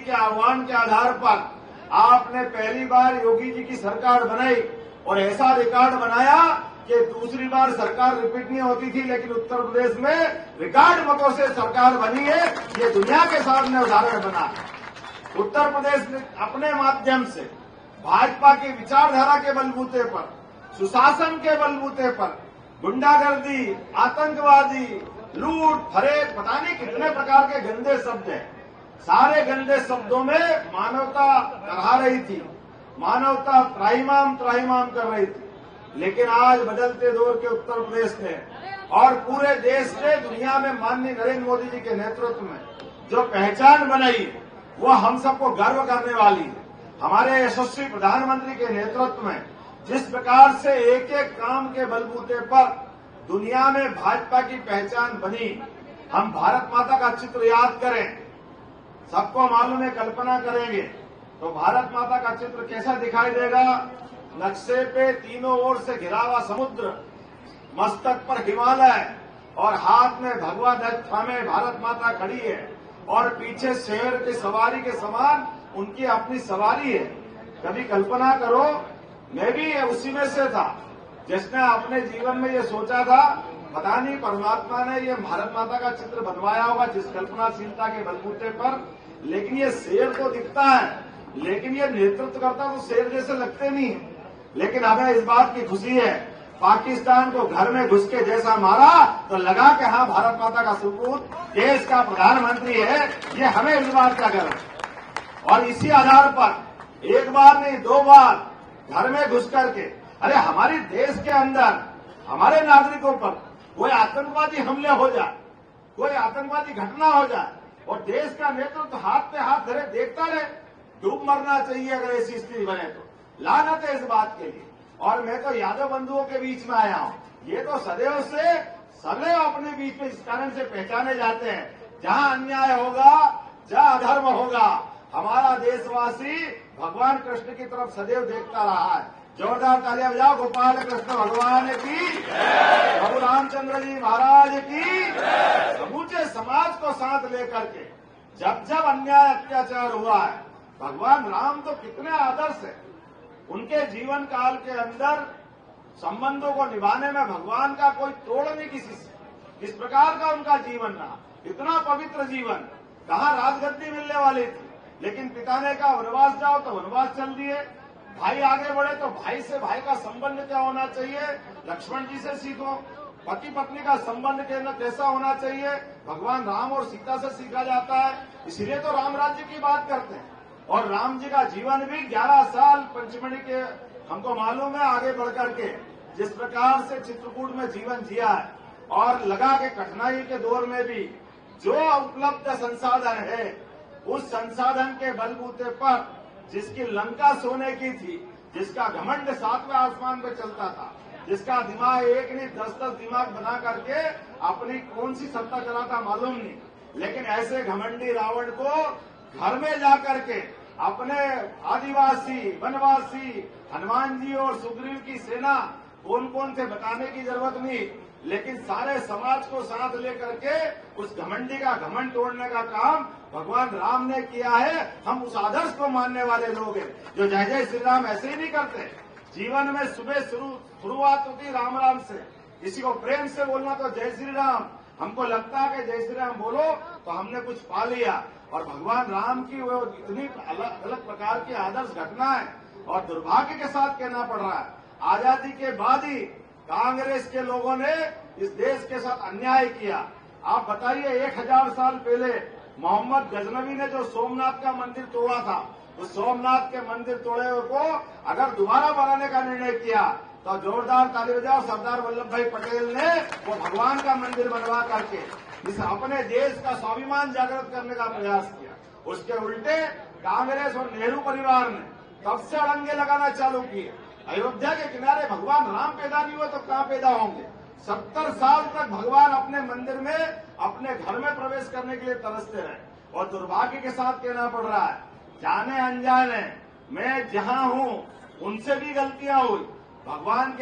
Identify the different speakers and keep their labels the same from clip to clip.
Speaker 1: के आह्वान के आधार पर आपने पहली बार योगी जी की सरकार बनाई और ऐसा रिकॉर्ड बनाया कि दूसरी बार सरकार रिपीट नहीं होती थी, लेकिन उत्तर प्रदेश में रिकॉर्ड मतों से सरकार बनी है। ये दुनिया के सामने उदाहरण बना है। उत्तर प्रदेश ने अपने माध्यम से भाजपा की विचारधारा के बलबूते पर, सुशासन के बलबूते पर गुंडागर्दी, आतंकवादी, लूट, फरेब, पता नहीं कितने प्रकार के गंदे शब्द हैं, सारे गंदे शब्दों में मानवता करहा रही थी, मानवता त्राहिमाम कर रही थी। लेकिन आज बदलते दौर के उत्तर प्रदेश ने और पूरे देश ने दुनिया में माननीय नरेंद्र मोदी जी के नेतृत्व में जो पहचान बनाई वो हम सबको गर्व करने वाली है। हमारे यशस्वी प्रधानमंत्री के नेतृत्व में जिस प्रकार से एक एक काम के बलबूते पर दुनिया में भाजपा की पहचान बनी, हम भारत माता का चित्र याद करें, सबको मालूम है, कल्पना करेंगे तो भारत माता का चित्र कैसा दिखाई देगा। नक्शे पे तीनों ओर से घिरा हुआ समुद्र, मस्तक पर हिमालय और हाथ में भगवा ध्वज थामे भारत माता खड़ी है और पीछे शेर की सवारी के समान उनकी अपनी सवारी है। कभी कल्पना करो, मैं भी उसी में से था जिसने अपने जीवन में ये सोचा था, पता नहीं परमात्मा ने ये भारत माता का चित्र बनवाया होगा जिस कल्पनाशीलता के बलबूते पर। लेकिन ये शेर तो दिखता है, लेकिन ये नेतृत्व करता तो शेर जैसे लगते नहीं है। लेकिन हमें इस बात की खुशी है, पाकिस्तान को घर में घुस के जैसा मारा तो लगा कि हाँ भारत माता का सपूत देश का प्रधानमंत्री है, ये हमें इस बात का गर्व है। और इसी आधार पर एक बार नहीं 2 बार घर में घुस करके, अरे हमारे देश के अंदर हमारे नागरिकों पर कोई आतंकवादी हमले हो जाए, कोई आतंकवादी घटना हो जाए और देश का नेतृत्व हाथ पे हाथ धरे देखता रहे, डूब मरना चाहिए अगर ऐसी स्थिति बने तो। लानत है इस बात के लिए। और मैं तो यादव बंधुओं के बीच में आया हूं, ये तो सदैव अपने बीच में इस कारण से पहचाने जाते हैं, जहां अन्याय होगा, जहां अधर्म होगा, हमारा देशवासी भगवान कृष्ण की तरफ सदैव देखता रहा है। जोरदार तालियां बजाओ गोपाल कृष्ण भगवान की, प्रभु रामचंद्र जी महाराज की। समूचे समाज को साथ लेकर के जब जब अन्याय अत्याचार हुआ है, भगवान राम तो कितने आदर्श है, उनके जीवन काल के अंदर संबंधों को निभाने में भगवान का कोई तोड़ नहीं किसी से। इस प्रकार का उनका जीवन रहा, इतना पवित्र जीवन। कहाँ राजगद्दी मिलने वाली थी, लेकिन पिता ने कहा वनवास जाओ तो वनवास चल दिए, भाई आगे बढ़े तो भाई से भाई का संबंध क्या होना चाहिए, लक्ष्मण जी से सीखो, पति पत्नी का संबंध कैसा होना चाहिए, भगवान राम और सीता से सीखा जाता है। इसलिए तो राम राज्य की बात करते हैं। और राम जी का जीवन भी 11 साल पंचमढ़ी के हमको मालूम है आगे बढ़कर के जिस प्रकार से चित्रकूट में जीवन जिया है, और लगा के कठिनाई के दौर में भी जो उपलब्ध संसाधन है उस संसाधन के बलबूते पर जिसकी लंका सोने की थी, जिसका घमंड 7वें आसमान पे चलता था, जिसका दिमाग एक नहीं 10-10 दिमाग बना करके अपनी कौन सी सत्ता चलाता मालूम नहीं, लेकिन ऐसे घमंडी रावण को घर में जाकर के अपने आदिवासी, वनवासी, हनुमान जी और सुग्रीव की सेना कौन कौन थे बताने की जरूरत नहीं, लेकिन सारे समाज को साथ लेकर के उस घमंडी का घमंड तोड़ने का काम भगवान राम ने किया है। हम उस आदर्श को मानने वाले लोग हैं जो जय जय श्री राम ऐसे ही नहीं करते। जीवन में सुबह शुरुआत होती राम राम से, किसी को प्रेम से बोलना तो जय श्री राम। हमको लगता है कि जय श्री राम बोलो तो हमने कुछ पा लिया। और भगवान राम की वो इतनी अलग अलग प्रकार की आदर्श घटना है, और दुर्भाग्य के साथ कहना पड़ रहा है आजादी के बाद ही कांग्रेस के लोगों ने इस देश के साथ अन्याय किया। आप बताइए 1000 साल पहले मोहम्मद गजनवी ने जो सोमनाथ का मंदिर तोड़ा था, उस सोमनाथ के मंदिर तोड़े हुए को अगर दोबारा बनाने का निर्णय किया तो जोरदार ताली बजाओ। सरदार वल्लभ भाई पटेल ने वो भगवान का मंदिर बनवा करके इस अपने देश का स्वाभिमान जागृत करने का प्रयास किया। उसके उल्टे कांग्रेस और नेहरू परिवार ने तब से अड़ंगे लगाना चालू किए। अयोध्या के किनारे भगवान राम पैदा नहीं हुए तो कहां पैदा होंगे। 70 साल तक भगवान अपने मंदिर में, अपने घर में प्रवेश करने के लिए तरसते रहे। और दुर्भाग्य के साथ कहना पड़ रहा है, जाने अनजाने मैं जहां हूं उनसे भी गलतियां हुई। भगवान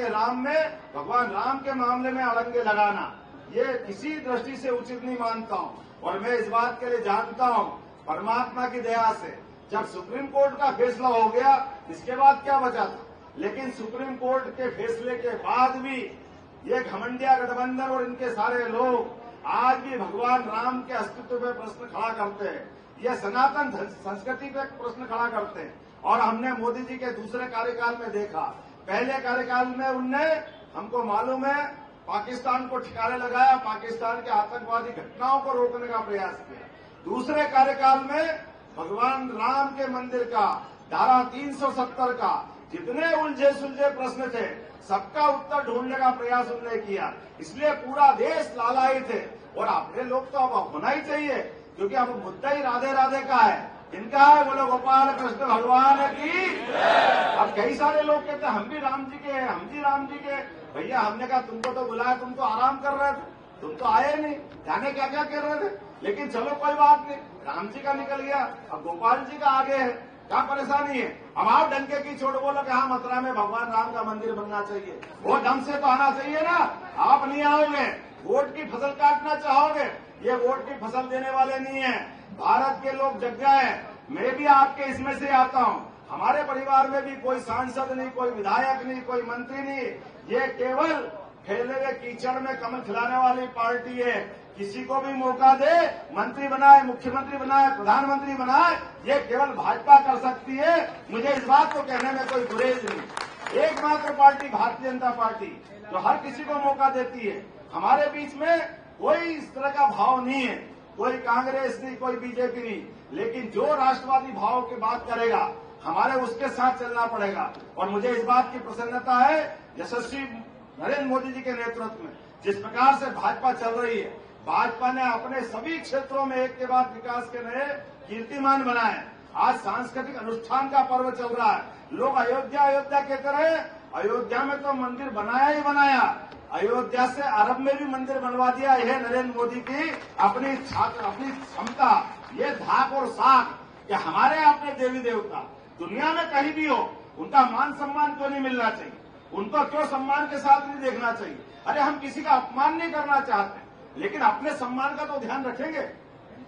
Speaker 1: राम के मामले में अड़ंगे लगाना ये किसी दृष्टि से उचित नहीं मानता हूं। और मैं इस बात के लिए जानता हूं परमात्मा की दया से जब सुप्रीम कोर्ट का फैसला हो गया, इसके बाद क्या बचा था। लेकिन सुप्रीम कोर्ट के फैसले के बाद भी ये घमंडिया गठबंधन और इनके सारे लोग आज भी भगवान राम के अस्तित्व पे प्रश्न खड़ा करते हैं, ये सनातन संस्कृति पे प्रश्न खड़ा करते हैं। और हमने मोदी जी के दूसरे कार्यकाल में देखा, पहले कार्यकाल में उनने, हमको मालूम है, पाकिस्तान को ठिकाने लगाया, पाकिस्तान के आतंकवादी घटनाओं को रोकने का प्रयास किया। दूसरे कार्यकाल में भगवान राम के मंदिर का धारा 370 का जितने उलझे सुलझे प्रश्न थे, सबका उत्तर ढूंढने का प्रयास उन्होंने किया। इसलिए पूरा देश लालायित है। और अपने लोग तो अब होना ही चाहिए, क्योंकि अब मुद्दा ही राधे राधे का है। इनका है, बोलो गोपाल कृष्ण भगवान की। अब कई सारे लोग कहते हैं हम भी राम जी के हैं, हम जी राम जी के। भैया हमने कहा तुमको तो बुलाया, तुम तो आराम कर रहे थे, तुम तो आए नहीं, जाने क्या क्या कर रहे थे। लेकिन चलो कोई बात नहीं, राम जी का निकल गया, अब गोपाल जी का आगे है, क्या परेशानी है। अब आप डंके की चोट बोलो कि हाँ मथुरा में भगवान राम का मंदिर बनना चाहिए, वो ढंग से तो आना चाहिए ना। आप नहीं आओगे, वोट की फसल काटना चाहोगे, ये वोट की फसल देने वाले नहीं है। भारत के लोग जग गए, मैं भी आपके इसमें से आता हूँ। हमारे परिवार में भी कोई सांसद नहीं, कोई विधायक नहीं, कोई मंत्री नहीं, ये केवल फैले हुए कीचड़ में कमल खिलाने वाली पार्टी है। किसी को भी मौका दे, मंत्री बनाए, मुख्यमंत्री बनाए, प्रधानमंत्री बनाए, ये केवल भाजपा कर सकती है। मुझे इस बात को कहने में कोई गुरेज नहीं। एकमात्र पार्टी भारतीय जनता पार्टी जो हर किसी को मौका देती है। हमारे बीच में कोई इस तरह का भाव नहीं है, कोई कांग्रेस नहीं, कोई बीजेपी नहीं, लेकिन जो राष्ट्रवादी भाव की बात करेगा हमारे उसके साथ चलना पड़ेगा। और मुझे इस बात की प्रसन्नता है, यशस्वी नरेंद्र मोदी जी के नेतृत्व में जिस प्रकार से भाजपा चल रही है, भाजपा ने अपने सभी क्षेत्रों में एक के बाद विकास के नए कीर्तिमान बनाए। आज सांस्कृतिक अनुष्ठान का पर्व चल रहा है। लोग अयोध्या अयोध्या कहते रहे, अयोध्या में तो मंदिर बनाया ही बनाया, अयोध्या से अरब में भी मंदिर बनवा दिया। यह नरेंद्र मोदी की अपनी क्षमता, ये धाक और साख कि हमारे अपने देवी देवता दुनिया में कहीं भी हो, उनका मान सम्मान क्यों नहीं मिलना चाहिए, उनको क्यों सम्मान के साथ नहीं देखना चाहिए। अरे हम किसी का अपमान नहीं करना चाहते, लेकिन अपने सम्मान का तो ध्यान रखेंगे।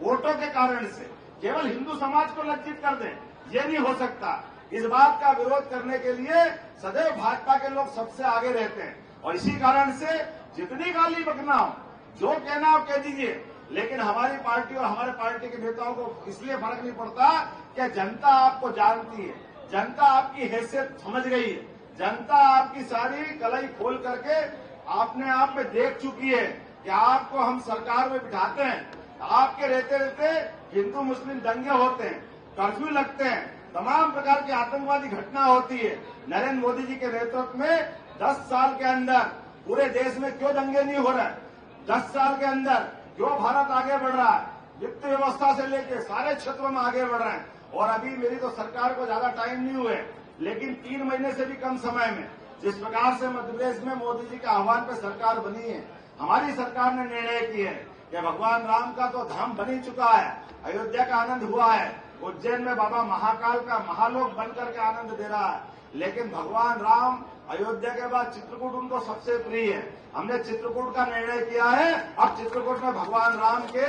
Speaker 1: वोटों के कारण से केवल हिंदू समाज को लज्जित कर दें, ये नहीं हो सकता। इस बात का विरोध करने के लिए सदैव भाजपा के लोग सबसे आगे रहते हैं। और इसी कारण से जितनी गाली बकना हो, जो कहना हो कह दीजिए, लेकिन हमारी पार्टी और हमारे पार्टी के नेताओं को इसलिए फर्क नहीं पड़ता कि जनता आपको जानती है, जनता आपकी हैसियत समझ गई है, जनता आपकी सारी कलाई खोल करके अपने आप में देख चुकी है कि आपको हम सरकार में बिठाते हैं, आपके रहते रहते हिंदू मुस्लिम दंगे होते हैं, कर्फ्यू लगते हैं, तमाम प्रकार की आतंकवादी घटना होती है। नरेंद्र मोदी जी के नेतृत्व में 10 साल के अंदर पूरे देश में क्यों दंगे नहीं हो रहे, 10 साल के अंदर क्यों भारत आगे बढ़ रहा है, वित्त व्यवस्था से लेकर सारे क्षेत्रों में आगे बढ़ रहे हैं। और अभी मेरी तो सरकार को ज्यादा टाइम नहीं हुए, लेकिन 3 महीने से भी कम समय में जिस प्रकार से मध्य प्रदेश में मोदी जी के आह्वान पर सरकार बनी है, हमारी सरकार ने निर्णय किया है कि भगवान राम का तो धाम बन ही चुका है, अयोध्या का आनंद हुआ है, उज्जैन में बाबा महाकाल का महालोक बनकर के आनंद दे रहा है। लेकिन भगवान राम अयोध्या के बाद चित्रकूट उनको सबसे प्रिय है। हमने चित्रकूट का निर्णय किया है, अब चित्रकूट में भगवान राम के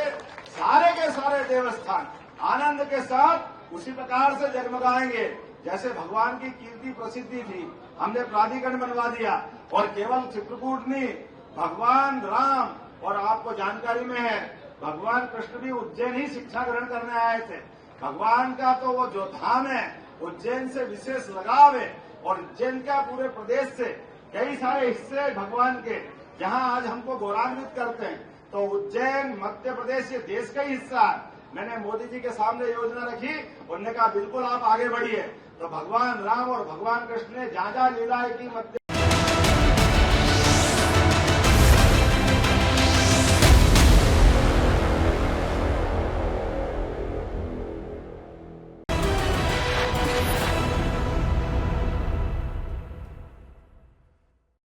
Speaker 1: सारे देवस्थान आनंद के साथ उसी प्रकार से जगमगाएंगे जैसे भगवान की कीर्ति प्रसिद्धि थी। हमने प्राधिकरण बनवा दिया, और केवल चित्रकूट नहीं, भगवान राम, और आपको जानकारी में है भगवान कृष्ण भी उज्जैन ही शिक्षा ग्रहण करने आए थे। भगवान का तो वो जो धाम है उज्जैन से विशेष लगाव है, और उज्जैन का पूरे प्रदेश से कई सारे हिस्से भगवान के जहां आज हमको गौरवान्वित करते हैं। तो उज्जैन मध्य प्रदेश ये देश का ही हिस्सा है। मैंने मोदी जी के सामने योजना रखी, उन्होंने कहा बिल्कुल आप आगे बढ़िए। तो भगवान राम और भगवान कृष्ण ने जहां जहां लीलाएं की मध्य